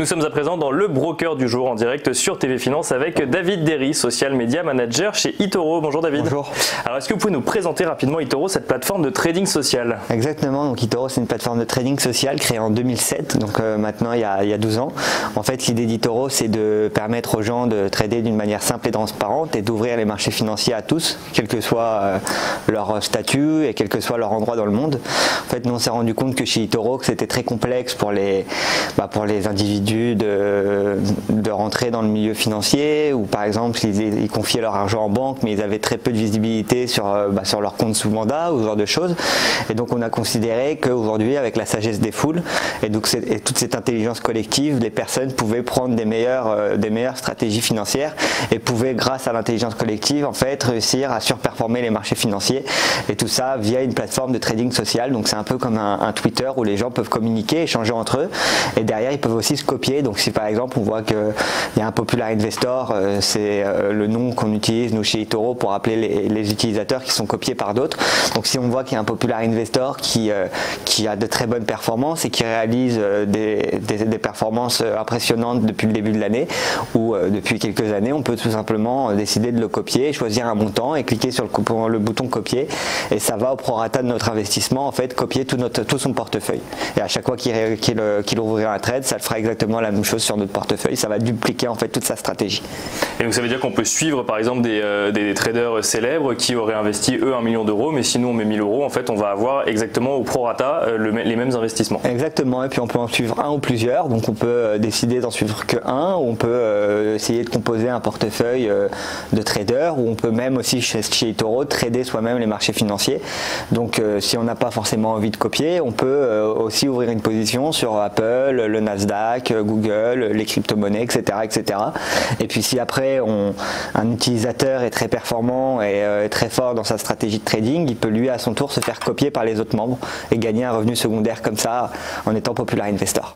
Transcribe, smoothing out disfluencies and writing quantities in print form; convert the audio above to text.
nous sommes à présent dans le broker du jour en direct sur TV Finance avec David Derry, Social Media Manager chez eToro. Bonjour David. Bonjour. Alors est-ce que vous pouvez nous présenter rapidement eToro, cette plateforme de trading social? Exactement, donc eToro c'est une plateforme de trading social créée en 2007, donc maintenant il y a 12 ans. En fait l'idée d'eToro c'est de permettre aux gens de trader d'une manière simple et transparente et d'ouvrir les marchés financiers à tous, quel que soit leur statut et quel que soit leur endroit dans le monde. En fait nous on s'est rendu compte que chez eToro que c'était très complexe pour les individus de rentrer dans le milieu financier, ou par exemple ils confiaient leur argent en banque mais ils avaient très peu de visibilité sur leur compte sous mandat ou ce genre de choses. Et donc on a considéré qu'aujourd'hui avec la sagesse des foules et toute cette intelligence collective, les personnes pouvaient prendre des meilleures stratégies financières et pouvaient grâce à l'intelligence collective en fait réussir à surperformer les marchés financiers, et tout ça via une plateforme de trading social. Donc c'est un peu comme un Twitter où les gens peuvent communiquer, échanger entre eux, et derrière ils peuvent aussi se copier. Donc si par exemple on voit qu'il y a un Popular Investor, c'est le nom qu'on utilise nous chez eToro pour appeler les utilisateurs qui sont copiés par d'autres. Donc si on voit qu'il y a un Popular Investor qui a de très bonnes performances et qui réalise des performances impressionnantes depuis le début de l'année ou depuis quelques années, on peut tout simplement décider de le copier, choisir un montant et cliquer sur le bouton copier, et ça va au prorata de notre investissement en fait copier tout son portefeuille. Et à chaque fois qu'il ouvrira un trade, ça fera exactement la même chose sur notre portefeuille, ça va dupliquer en fait toute sa stratégie. Et donc ça veut dire qu'on peut suivre par exemple des traders célèbres qui auraient investi eux 1 million d'euros, mais si nous on met 1000 euros, en fait on va avoir exactement au prorata les mêmes investissements. Exactement, et puis on peut en suivre un ou plusieurs, donc on peut décider d'en suivre que un, ou on peut essayer de composer un portefeuille de traders, ou on peut même aussi chez eToro trader soi-même les marchés financiers. Donc si on n'a pas forcément envie de copier, on peut aussi ouvrir une position sur Apple, le Nasdaq, Google, les crypto-monnaies, etc., etc. Et puis si après un utilisateur est très performant et très fort dans sa stratégie de trading, il peut lui à son tour se faire copier par les autres membres et gagner un revenu secondaire comme ça en étant Popular Investor.